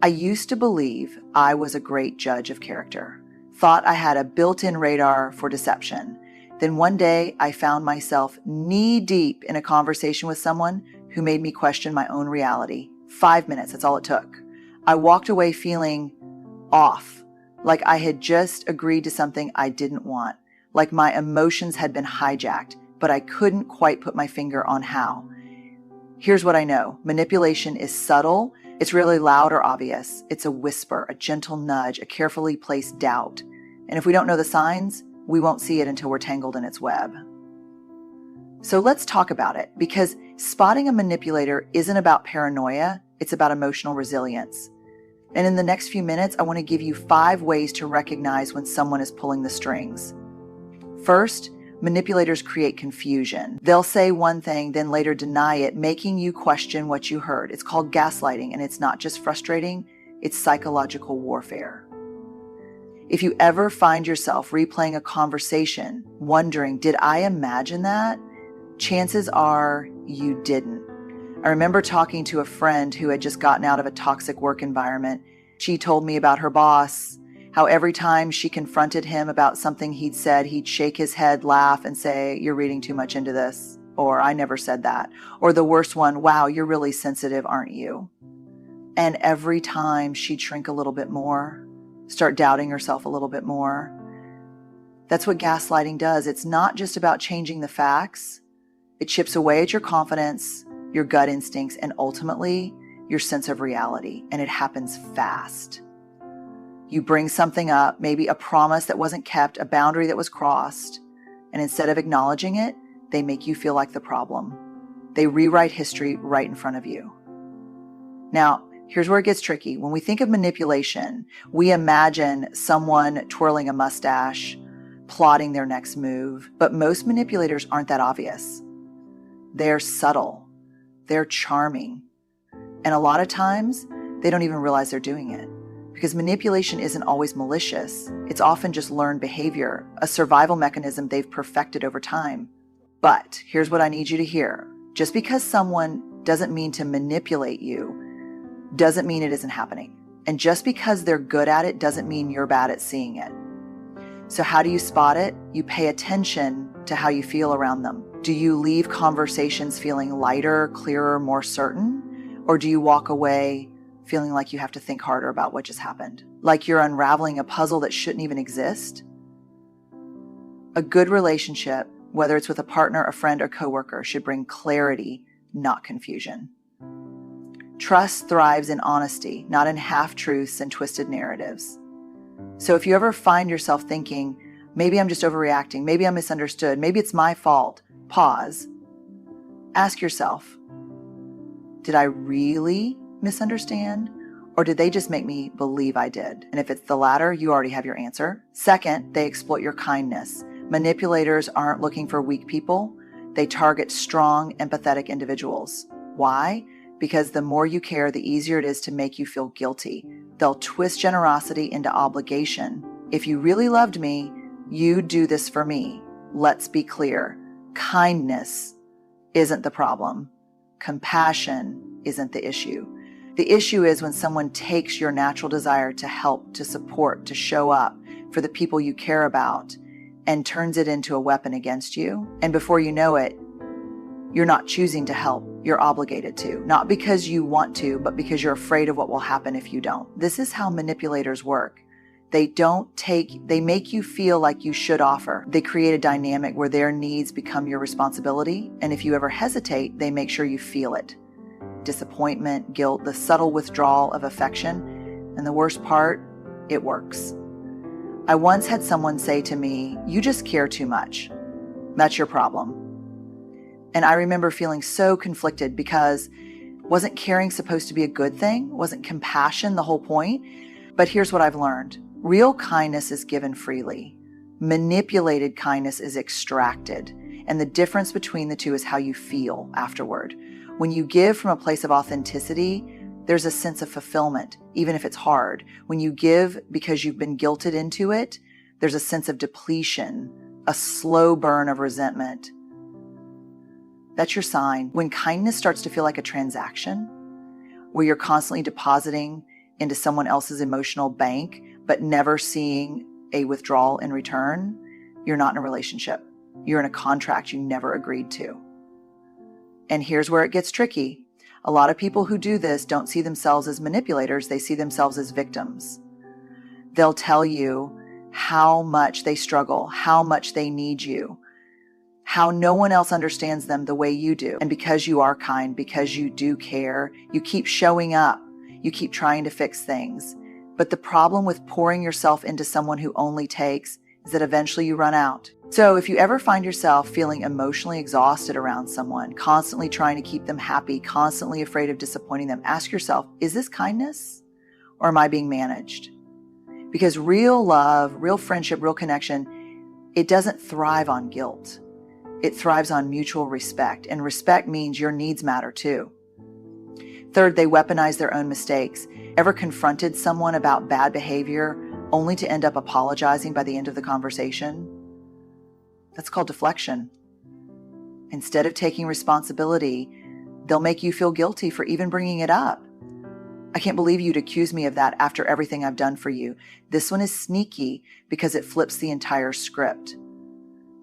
I used to believe I was a great judge of character, thought I had a built-in radar for deception. Then one day I found myself knee-deep in a conversation with someone who made me question my own reality. 5 minutes, that's all it took. I walked away feeling off, like I had just agreed to something I didn't want, like my emotions had been hijacked, but I couldn't quite put my finger on how. Here's what I know. Manipulation is subtle. It's really loud or obvious. It's a whisper, a gentle nudge, a carefully placed doubt. And if we don't know the signs, we won't see it until we're tangled in its web. So let's talk about it, because spotting a manipulator isn't about paranoia, it's about emotional resilience. And in the next few minutes, I want to give you 5 ways to recognize when someone is pulling the strings. First, manipulators create confusion. They'll say one thing, then later deny it, making you question what you heard. It's called gaslighting, and it's not just frustrating, it's psychological warfare. If you ever find yourself replaying a conversation, wondering, did I imagine that? Chances are you didn't. I remember talking to a friend who had just gotten out of a toxic work environment. She told me about her boss, how every time she confronted him about something he'd said, he'd shake his head, laugh, and say, "You're reading too much into this," or "I never said that," or the worst one, "Wow, you're really sensitive, aren't you?" And every time she'd shrink a little bit more, start doubting herself a little bit more. That's what gaslighting does. It's not just about changing the facts. It chips away at your confidence, your gut instincts, and ultimately your sense of reality. And it happens fast. You bring something up, maybe a promise that wasn't kept, a boundary that was crossed, and instead of acknowledging it, they make you feel like the problem. They rewrite history right in front of you. Now, here's where it gets tricky. When we think of manipulation, we imagine someone twirling a mustache, plotting their next move, but most manipulators aren't that obvious. They're subtle, they're charming, and a lot of times they don't even realize they're doing it. Because manipulation isn't always malicious. It's often just learned behavior, a survival mechanism they've perfected over time. But here's what I need you to hear. Just because someone doesn't mean to manipulate you, doesn't mean it isn't happening. And just because they're good at it doesn't mean you're bad at seeing it. So how do you spot it? You pay attention to how you feel around them. Do you leave conversations feeling lighter, clearer, more certain? Or do you walk away feeling like you have to think harder about what just happened? Like you're unraveling a puzzle that shouldn't even exist? A good relationship, whether it's with a partner, a friend, or coworker, should bring clarity, not confusion. Trust thrives in honesty, not in half-truths and twisted narratives. So if you ever find yourself thinking, maybe I'm just overreacting, maybe I'm misunderstood, maybe it's my fault, pause. Ask yourself, did I really misunderstand? Or did they just make me believe I did? And if it's the latter, you already have your answer. Second, they exploit your kindness. Manipulators aren't looking for weak people. They target strong, empathetic individuals. Why? Because the more you care, the easier it is to make you feel guilty. They'll twist generosity into obligation. If you really loved me, you'd do this for me. Let's be clear. Kindness isn't the problem. Compassion isn't the issue. The issue is when someone takes your natural desire to help, to support, to show up for the people you care about and turns it into a weapon against you. And before you know it, you're not choosing to help. You're obligated to, not because you want to, but because you're afraid of what will happen if you don't. This is how manipulators work. They make you feel like you should offer. They create a dynamic where their needs become your responsibility. And if you ever hesitate, they make sure you feel it. Disappointment, guilt, the subtle withdrawal of affection. And the worst part, it works. I once had someone say to me, "You just care too much. That's your problem." And I remember feeling so conflicted because wasn't caring supposed to be a good thing? Wasn't compassion the whole point? But here's what I've learned. Real kindness is given freely. Manipulated kindness is extracted. And the difference between the two is how you feel afterward. When you give from a place of authenticity, there's a sense of fulfillment, even if it's hard. When you give because you've been guilted into it, there's a sense of depletion, a slow burn of resentment. That's your sign. When kindness starts to feel like a transaction, where you're constantly depositing into someone else's emotional bank, but never seeing a withdrawal in return, you're not in a relationship. You're in a contract you never agreed to. And here's where it gets tricky. A lot of people who do this don't see themselves as manipulators. They see themselves as victims. They'll tell you how much they struggle, how much they need you, how no one else understands them the way you do. And because you are kind, because you do care, you keep showing up, you keep trying to fix things. But the problem with pouring yourself into someone who only takes is that eventually you run out. So if you ever find yourself feeling emotionally exhausted around someone, constantly trying to keep them happy, constantly afraid of disappointing them, ask yourself, is this kindness or am I being managed? Because real love, real friendship, real connection, it doesn't thrive on guilt. It thrives on mutual respect, and respect means your needs matter too. Third, they weaponize their own mistakes. Ever confronted someone about bad behavior only to end up apologizing by the end of the conversation? That's called deflection. Instead of taking responsibility, they'll make you feel guilty for even bringing it up. I can't believe you'd accuse me of that after everything I've done for you. This one is sneaky because it flips the entire script.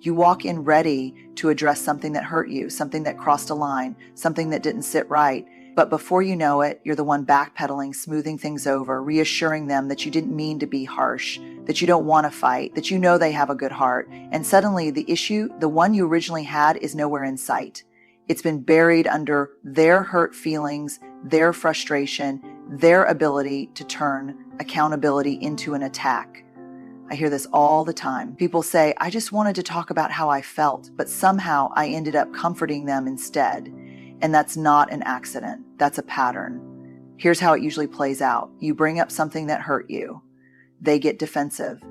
You walk in ready to address something that hurt you, something that crossed a line, something that didn't sit right. But before you know it, you're the one backpedaling, smoothing things over, reassuring them that you didn't mean to be harsh, that you don't want to fight, that you know they have a good heart. And suddenly the issue, the one you originally had, is nowhere in sight. It's been buried under their hurt feelings, their frustration, their ability to turn accountability into an attack. I hear this all the time. People say, I just wanted to talk about how I felt, but somehow I ended up comforting them instead. And that's not an accident. That's a pattern. Here's how it usually plays out. You bring up something that hurt you. They get defensive.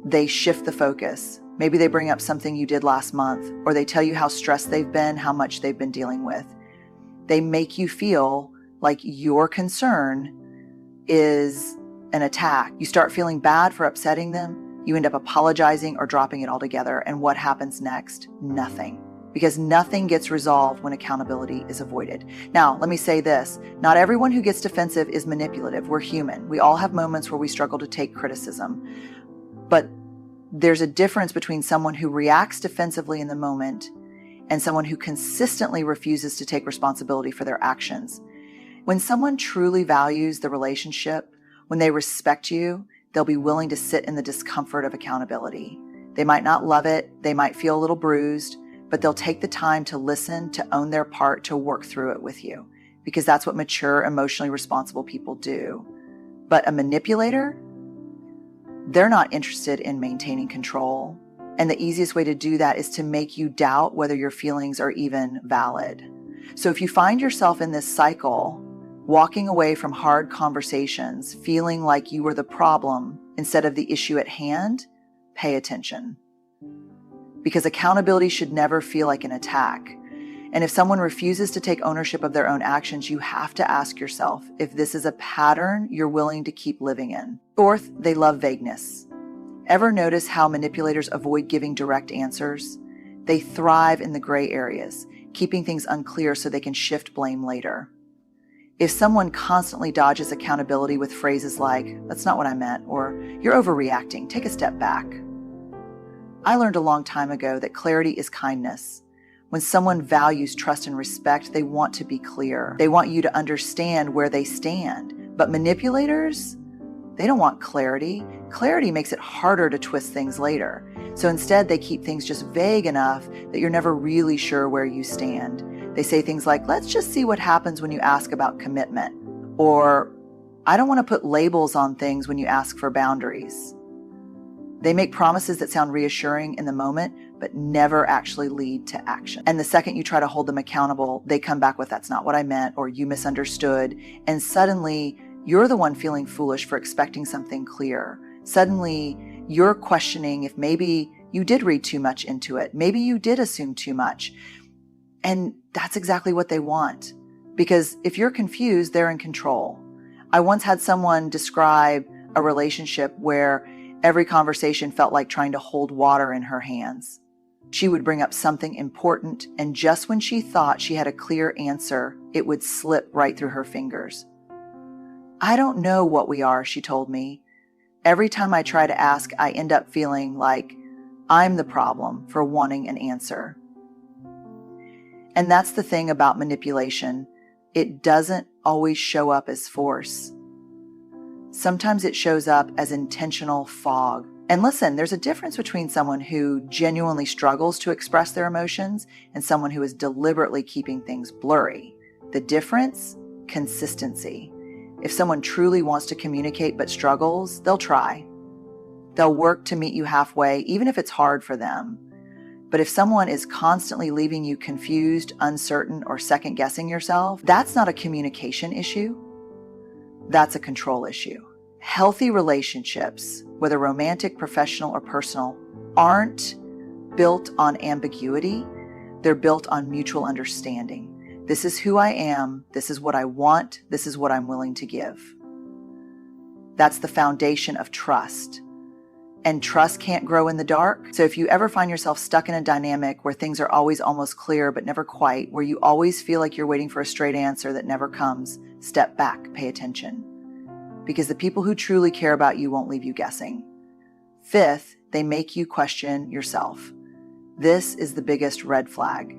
They shift the focus. Maybe they bring up something you did last month, or they tell you how stressed they've been, how much they've been dealing with. They make you feel like your concern is an attack. You start feeling bad for upsetting them. You end up apologizing or dropping it altogether. And what happens next? Nothing. Because nothing gets resolved when accountability is avoided. Now, let me say this. Not everyone who gets defensive is manipulative. We're human. We all have moments where we struggle to take criticism. But there's a difference between someone who reacts defensively in the moment and someone who consistently refuses to take responsibility for their actions. When someone truly values the relationship, when they respect you, they'll be willing to sit in the discomfort of accountability. They might not love it. They might feel a little bruised, but they'll take the time to listen, to own their part, to work through it with you, because that's what mature, emotionally responsible people do. But a manipulator, they're not interested in maintaining control. And the easiest way to do that is to make you doubt whether your feelings are even valid. So if you find yourself in this cycle, walking away from hard conversations, feeling like you were the problem instead of the issue at hand, pay attention. Because accountability should never feel like an attack. And if someone refuses to take ownership of their own actions, you have to ask yourself if this is a pattern you're willing to keep living in. Fourth, they love vagueness. Ever notice how manipulators avoid giving direct answers? They thrive in the gray areas, keeping things unclear so they can shift blame later. If someone constantly dodges accountability with phrases like, that's not what I meant, or you're overreacting, take a step back. I learned a long time ago that clarity is kindness. When someone values trust and respect, they want to be clear. They want you to understand where they stand. But manipulators, they don't want clarity. Clarity makes it harder to twist things later. So instead, they keep things just vague enough that you're never really sure where you stand. They say things like, let's just see what happens when you ask about commitment. Or, I don't want to put labels on things when you ask for boundaries. They make promises that sound reassuring in the moment, but never actually lead to action. And the second you try to hold them accountable, they come back with, that's not what I meant, or you misunderstood. And suddenly, you're the one feeling foolish for expecting something clear. Suddenly, you're questioning if maybe you did read too much into it. Maybe you did assume too much. And that's exactly what they want. Because if you're confused, they're in control. I once had someone describe a relationship where every conversation felt like trying to hold water in her hands. She would bring up something important, and just when she thought she had a clear answer, it would slip right through her fingers. I don't know what we are, she told me. Every time I try to ask, I end up feeling like I'm the problem for wanting an answer. And that's the thing about manipulation. It doesn't always show up as force. Sometimes it shows up as intentional fog. And listen, there's a difference between someone who genuinely struggles to express their emotions and someone who is deliberately keeping things blurry. The difference? Consistency. If someone truly wants to communicate but struggles, they'll try. They'll work to meet you halfway, even if it's hard for them. But if someone is constantly leaving you confused, uncertain, or second-guessing yourself, that's not a communication issue. That's a control issue. Healthy relationships, whether romantic, professional, or personal, aren't built on ambiguity. They're built on mutual understanding. This is who I am. This is what I want. This is what I'm willing to give. That's the foundation of trust. And trust can't grow in the dark. So if you ever find yourself stuck in a dynamic where things are always almost clear but never quite, where you always feel like you're waiting for a straight answer that never comes, step back, pay attention. Because the people who truly care about you won't leave you guessing. Fifth, they make you question yourself. This is the biggest red flag.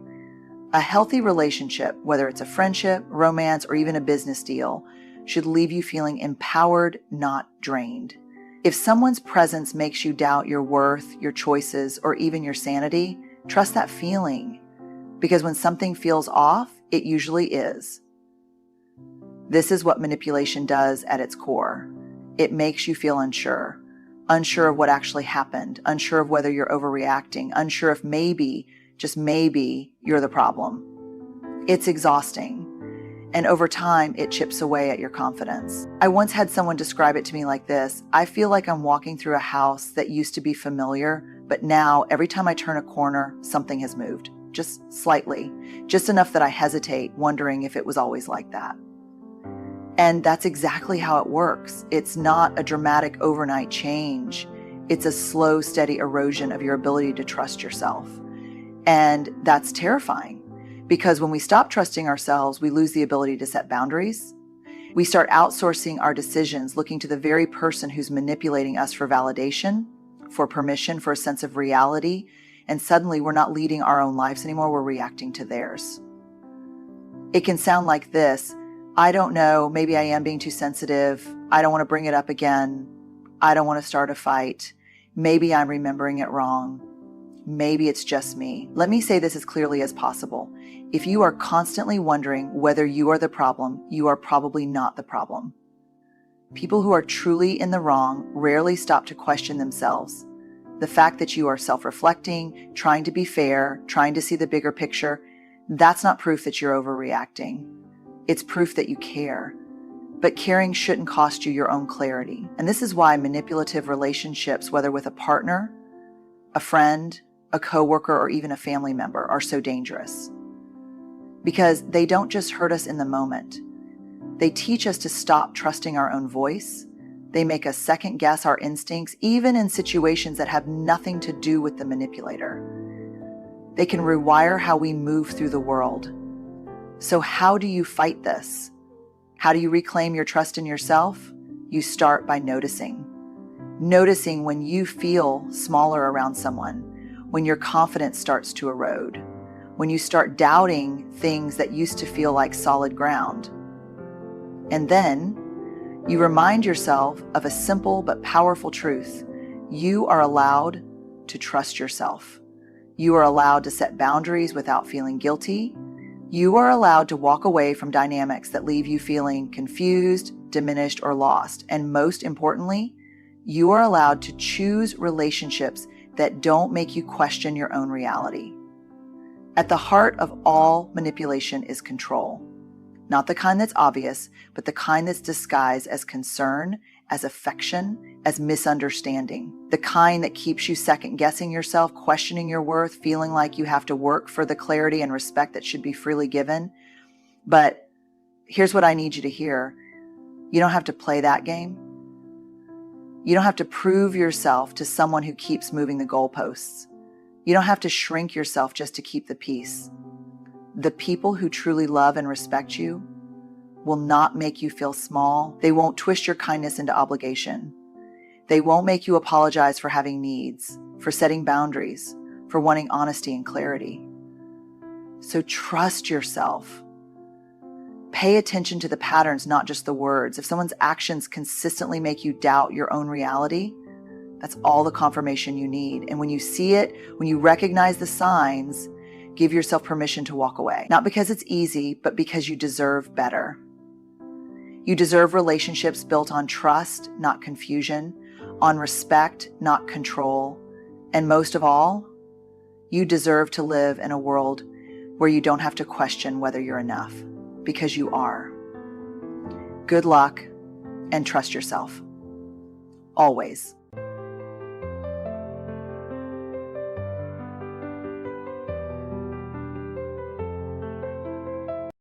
A healthy relationship, whether it's a friendship, romance, or even a business deal, should leave you feeling empowered, not drained. If someone's presence makes you doubt your worth, your choices, or even your sanity, trust that feeling. Because when something feels off, it usually is. This is what manipulation does at its core. It makes you feel unsure. Unsure of what actually happened. Unsure of whether you're overreacting. Unsure if maybe, just maybe, you're the problem. It's exhausting. And over time, it chips away at your confidence. I once had someone describe it to me like this: I feel like I'm walking through a house that used to be familiar, but now every time I turn a corner, something has moved. Just slightly. Just enough that I hesitate, wondering if it was always like that. And that's exactly how it works. It's not a dramatic overnight change. It's a slow, steady erosion of your ability to trust yourself. And that's terrifying. Because when we stop trusting ourselves, we lose the ability to set boundaries. We start outsourcing our decisions, looking to the very person who's manipulating us for validation, for permission, for a sense of reality. And suddenly we're not leading our own lives anymore, we're reacting to theirs. It can sound like this: I don't know, maybe I am being too sensitive. I don't want to bring it up again. I don't want to start a fight. Maybe I'm remembering it wrong. Maybe it's just me. Let me say this as clearly as possible. If you are constantly wondering whether you are the problem, you are probably not the problem. People who are truly in the wrong rarely stop to question themselves. The fact that you are self-reflecting, trying to be fair, trying to see the bigger picture, that's not proof that you're overreacting. It's proof that you care. But caring shouldn't cost you your own clarity. And this is why manipulative relationships, whether with a partner, a friend, a coworker, or even a family member, are so dangerous. Because they don't just hurt us in the moment. They teach us to stop trusting our own voice. They make us second guess our instincts, even in situations that have nothing to do with the manipulator. They can rewire how we move through the world. So how do you fight this? How do you reclaim your trust in yourself? You start by noticing. Noticing when you feel smaller around someone, when your confidence starts to erode, when you start doubting things that used to feel like solid ground. And then you remind yourself of a simple but powerful truth. You are allowed to trust yourself. You are allowed to set boundaries without feeling guilty. You are allowed to walk away from dynamics that leave you feeling confused, diminished, or lost. And most importantly, you are allowed to choose relationships that don't make you question your own reality. At the heart of all manipulation is control. Not the kind that's obvious, but the kind that's disguised as concern, as affection, as misunderstanding. The kind that keeps you second-guessing yourself, questioning your worth, feeling like you have to work for the clarity and respect that should be freely given. But here's what I need you to hear. You don't have to play that game. You don't have to prove yourself to someone who keeps moving the goalposts. You don't have to shrink yourself just to keep the peace. The people who truly love and respect you will not make you feel small. They won't twist your kindness into obligation. They won't make you apologize for having needs, for setting boundaries, for wanting honesty and clarity. So trust yourself. Pay attention to the patterns, not just the words. If someone's actions consistently make you doubt your own reality, that's all the confirmation you need. And when you see it, when you recognize the signs, give yourself permission to walk away. Not because it's easy, but because you deserve better. You deserve relationships built on trust, not confusion, on respect, not control. And most of all, you deserve to live in a world where you don't have to question whether you're enough, because you are. Good luck, and trust yourself. Always.